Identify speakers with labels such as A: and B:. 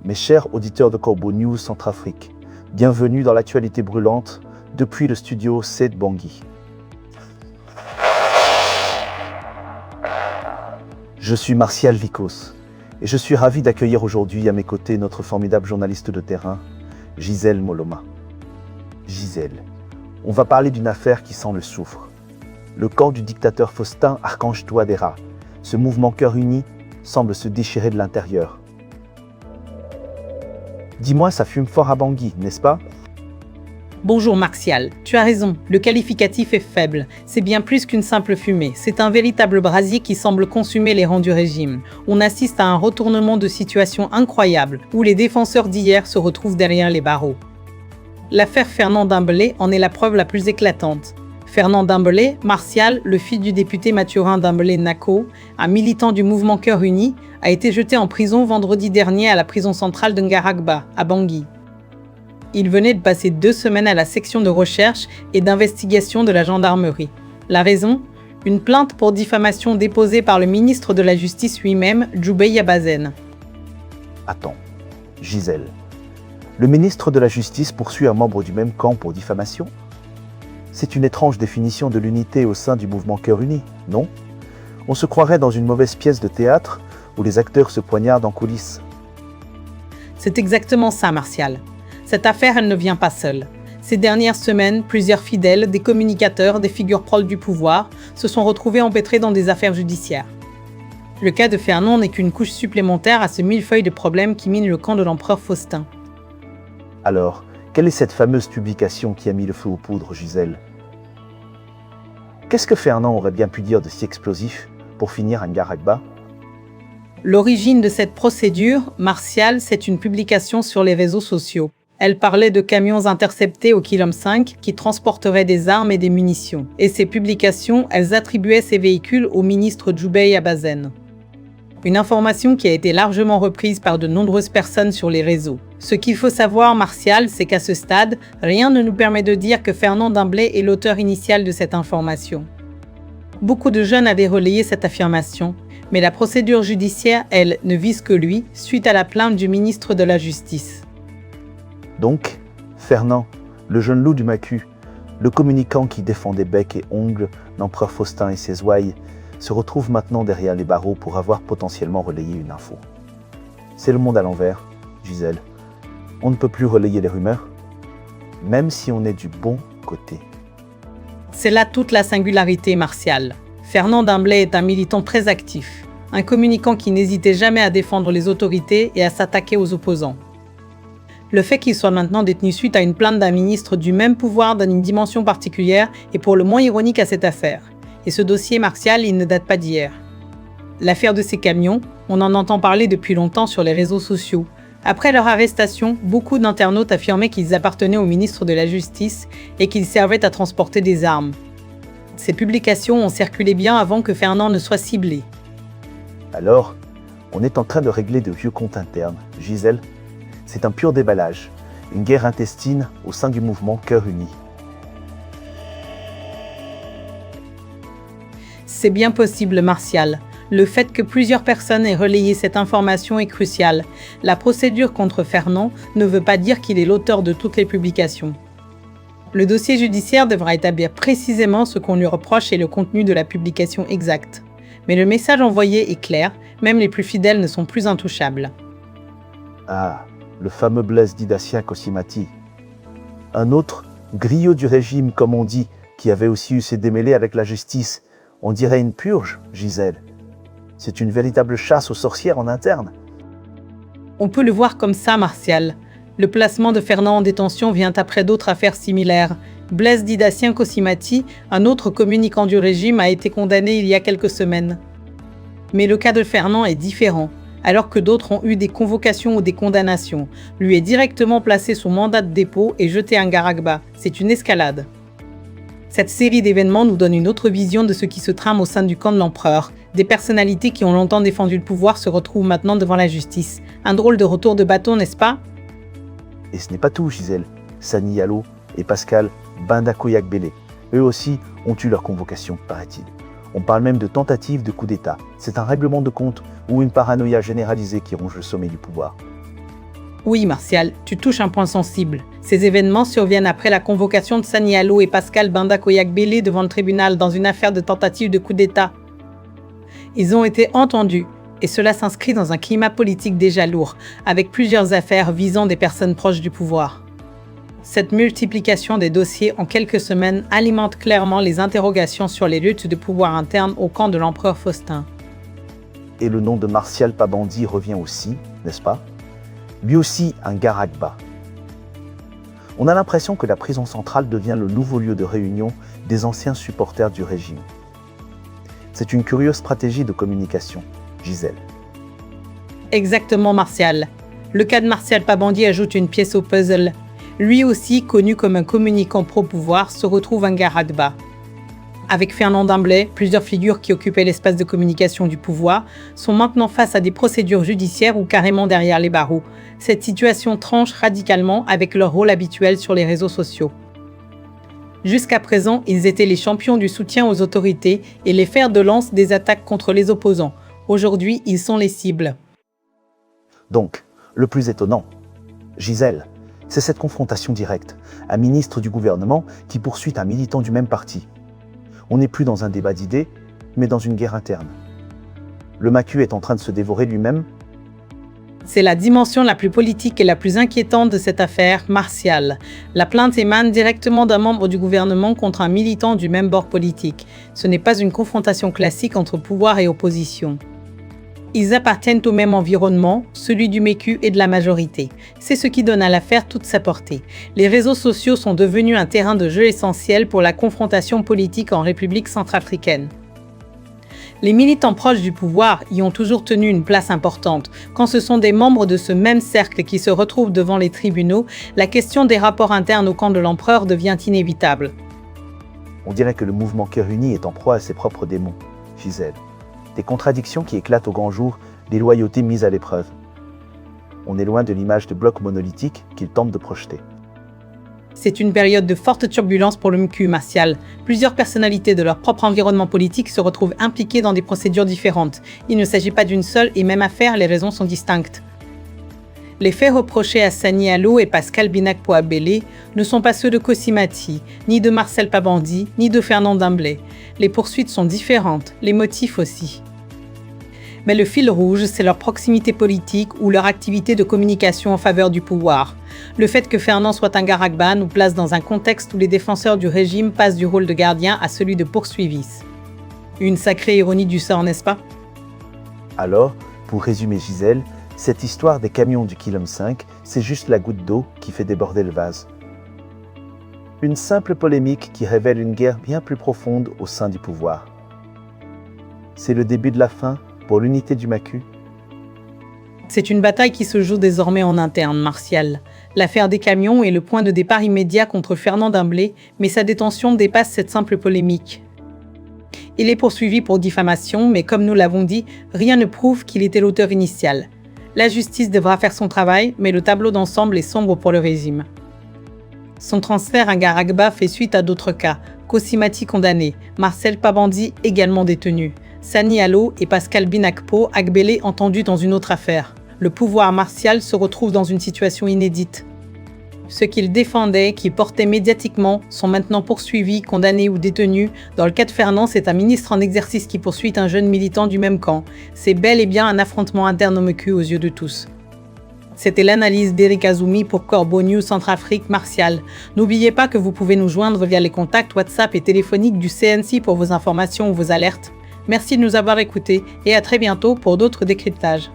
A: Mes chers auditeurs de Corbeau News Centrafrique, bienvenue dans l'actualité brûlante depuis le studio C de Bangui. Je suis Martial Vicos et je suis ravi d'accueillir aujourd'hui à mes côtés notre formidable journaliste de terrain, Gisèle Moloma. Gisèle, on va parler d'une affaire qui sent le soufre. Le camp du dictateur Faustin Archange Touadéra, ce mouvement Cœur Uni, semble se déchirer de l'intérieur. Dis-moi, ça fume fort à Bangui, n'est-ce pas?
B: Bonjour Martial, tu as raison, le qualificatif est faible. C'est bien plus qu'une simple fumée, c'est un véritable brasier qui semble consumer les rangs du régime. On assiste à un retournement de situation incroyable, où les défenseurs d'hier se retrouvent derrière les barreaux. L'affaire Fernand Dembélé en est la preuve la plus éclatante. Fernand Dembélé, Martial, le fils du député Mathurin Dembélé Nako, un militant du mouvement Cœur Uni, a été jeté en prison vendredi dernier à la prison centrale de Ngaragba, à Bangui. Il venait de passer 2 semaines à la section de recherche et d'investigation de la gendarmerie. La raison ? Une plainte pour diffamation déposée par le ministre de la Justice lui-même, Djoubey Abazen.
A: Attends, Gisèle, le ministre de la Justice poursuit un membre du même camp pour diffamation ? C'est une étrange définition de l'unité au sein du mouvement Cœur Uni, non? On se croirait dans une mauvaise pièce de théâtre où les acteurs se poignardent en coulisses.
B: C'est exactement ça, Martial. Cette affaire, elle ne vient pas seule. Ces dernières semaines, plusieurs fidèles, des communicateurs, des figures proches du pouvoir, se sont retrouvés empêtrés dans des affaires judiciaires. Le cas de Fernand n'est qu'une couche supplémentaire à ce millefeuille de problèmes qui mine le camp de l'empereur Faustin.
A: Alors, quelle est cette fameuse publication qui a mis le feu aux poudres, Gisèle? Qu'est-ce que Fernand aurait bien pu dire de si explosif pour finir à Ngaragba?
B: L'origine de cette procédure, Martial, c'est une publication sur les réseaux sociaux. Elle parlait de camions interceptés au Kilom 5 qui transporteraient des armes et des munitions. Et ces publications, elles attribuaient ces véhicules au ministre Djoubey Abazen. Une information qui a été largement reprise par de nombreuses personnes sur les réseaux. Ce qu'il faut savoir, Martial, c'est qu'à ce stade, rien ne nous permet de dire que Fernand Dembélé est l'auteur initial de cette information. Beaucoup de jeunes avaient relayé cette affirmation, mais la procédure judiciaire, elle, ne vise que lui, suite à la plainte du ministre de la Justice.
A: Donc, Fernand, le jeune loup du Macu, le communicant qui défendait bec et ongles l'empereur Faustin et ses ouailles, se retrouve maintenant derrière les barreaux pour avoir potentiellement relayé une info. C'est le monde à l'envers, Gisèle. On ne peut plus relayer les rumeurs, même si on est du bon côté.
B: C'est là toute la singularité, Martial. Fernand Dembélé est un militant très actif, un communicant qui n'hésitait jamais à défendre les autorités et à s'attaquer aux opposants. Le fait qu'il soit maintenant détenu suite à une plainte d'un ministre du même pouvoir donne une dimension particulière et pour le moins ironique à cette affaire. Et ce dossier, Martial, il ne date pas d'hier. L'affaire de ces camions, on en entend parler depuis longtemps sur les réseaux sociaux. Après leur arrestation, beaucoup d'internautes affirmaient qu'ils appartenaient au ministre de la Justice et qu'ils servaient à transporter des armes. Ces publications ont circulé bien avant que Fernand ne soit ciblé.
A: Alors, on est en train de régler de vieux comptes internes. Gisèle, c'est un pur déballage, une guerre intestine au sein du mouvement Cœur Uni.
B: C'est bien possible, Martial. Le fait que plusieurs personnes aient relayé cette information est crucial. La procédure contre Fernand ne veut pas dire qu'il est l'auteur de toutes les publications. Le dossier judiciaire devra établir précisément ce qu'on lui reproche et le contenu de la publication exacte. Mais le message envoyé est clair, même les plus fidèles ne sont plus intouchables.
A: Ah, le fameux Blaise Didacia Kosimati. Un autre, griot du régime comme on dit, qui avait aussi eu ses démêlés avec la justice. On dirait une purge, Gisèle. C'est une véritable chasse aux sorcières en interne.
B: On peut le voir comme ça, Martial. Le placement de Fernand en détention vient après d'autres affaires similaires. Blaise Didacia Kosimati, un autre communicant du régime, a été condamné il y a quelques semaines. Mais le cas de Fernand est différent. Alors que d'autres ont eu des convocations ou des condamnations, lui est directement placé sous mandat de dépôt et jeté à Ngaragba. C'est une escalade. Cette série d'événements nous donne une autre vision de ce qui se trame au sein du camp de l'empereur. Des personnalités qui ont longtemps défendu le pouvoir se retrouvent maintenant devant la justice. Un drôle de retour de bâton, n'est-ce pas?
A: Et ce n'est pas tout, Gisèle. Sani Yalo et Pascal Bandakoyak-Bélé, eux aussi ont eu leur convocation, paraît-il. On parle même de tentative de coup d'État. C'est un règlement de compte ou une paranoïa généralisée qui ronge le sommet du pouvoir.
B: Oui, Martial, tu touches un point sensible. Ces événements surviennent après la convocation de Sani Allo et Pascal Bandakoyak-Bélé devant le tribunal dans une affaire de tentative de coup d'État. Ils ont été entendus, et cela s'inscrit dans un climat politique déjà lourd, avec plusieurs affaires visant des personnes proches du pouvoir. Cette multiplication des dossiers en quelques semaines alimente clairement les interrogations sur les luttes de pouvoir internes au camp de l'empereur Faustin.
A: Et le nom de Martial Pabandi revient aussi, n'est-ce pas? Lui aussi un Garagba. On a l'impression que la prison centrale devient le nouveau lieu de réunion des anciens supporters du régime. C'est une curieuse stratégie de communication, Gisèle.
B: Exactement, Martial. Le cas de Martial Pabandi ajoute une pièce au puzzle. Lui aussi, connu comme un communicant pro-pouvoir, se retrouve un Garagba. Avec Fernand Dimblay, plusieurs figures qui occupaient l'espace de communication du pouvoir sont maintenant face à des procédures judiciaires ou carrément derrière les barreaux. Cette situation tranche radicalement avec leur rôle habituel sur les réseaux sociaux. Jusqu'à présent, ils étaient les champions du soutien aux autorités et les fers de lance des attaques contre les opposants. Aujourd'hui, ils sont les cibles.
A: Donc, le plus étonnant, Gisèle, c'est cette confrontation directe. Un ministre du gouvernement qui poursuit un militant du même parti. On n'est plus dans un débat d'idées, mais dans une guerre interne. Le MACU est en train de se dévorer lui-même.
B: C'est la dimension la plus politique et la plus inquiétante de cette affaire, Martial. La plainte émane directement d'un membre du gouvernement contre un militant du même bord politique. Ce n'est pas une confrontation classique entre pouvoir et opposition. Ils appartiennent au même environnement, celui du MACU et de la majorité. C'est ce qui donne à l'affaire toute sa portée. Les réseaux sociaux sont devenus un terrain de jeu essentiel pour la confrontation politique en République centrafricaine. Les militants proches du pouvoir y ont toujours tenu une place importante. Quand ce sont des membres de ce même cercle qui se retrouvent devant les tribunaux, la question des rapports internes au camp de l'empereur devient inévitable.
A: On dirait que le mouvement Cœur Uni est en proie à ses propres démons, Gisèle. Des contradictions qui éclatent au grand jour, des loyautés mises à l'épreuve. On est loin de l'image de bloc monolithique qu'ils tentent de projeter.
B: C'est une période de forte turbulence pour le MACU, Martial. Plusieurs personnalités de leur propre environnement politique se retrouvent impliquées dans des procédures différentes. Il ne s'agit pas d'une seule et même affaire, les raisons sont distinctes. Les faits reprochés à Sani Allo et Pascal Bandakoyak-Bélé ne sont pas ceux de Kossimati, ni de Martial Pabandi, ni de Fernand Dimblay. Les poursuites sont différentes, les motifs aussi. Mais le fil rouge, c'est leur proximité politique ou leur activité de communication en faveur du pouvoir. Le fait que Fernand soit un Garagba nous place dans un contexte où les défenseurs du régime passent du rôle de gardien à celui de poursuivis. Une sacrée ironie du sort, n'est-ce pas?
A: Alors, pour résumer Gisèle, cette histoire des camions du Kilom 5, c'est juste la goutte d'eau qui fait déborder le vase. Une simple polémique qui révèle une guerre bien plus profonde au sein du pouvoir. C'est le début de la fin pour l'unité du MACU.
B: C'est une bataille qui se joue désormais en interne, Martial. L'affaire des camions est le point de départ immédiat contre Fernand Dimblay, mais sa détention dépasse cette simple polémique. Il est poursuivi pour diffamation, mais comme nous l'avons dit, rien ne prouve qu'il était l'auteur initial. La justice devra faire son travail, mais le tableau d'ensemble est sombre pour le régime. Son transfert à Garagba fait suite à d'autres cas. Kossimati condamné, Martial Pabandi également détenu, Sani Allo et Pascal Bandakoyak-Bélé entendus dans une autre affaire. Le pouvoir martial se retrouve dans une situation inédite. Ceux qu'il défendait, qu'il portait médiatiquement, sont maintenant poursuivis, condamnés ou détenus. Dans le cas de Fernand, c'est un ministre en exercice qui poursuit un jeune militant du même camp. C'est bel et bien un affrontement interne au MACU aux yeux de tous. C'était l'analyse d'Eric Azumi pour Corbeau News Centrafrique Martial. N'oubliez pas que vous pouvez nous joindre via les contacts WhatsApp et téléphoniques du CNC pour vos informations ou vos alertes. Merci de nous avoir écoutés et à très bientôt pour d'autres décryptages.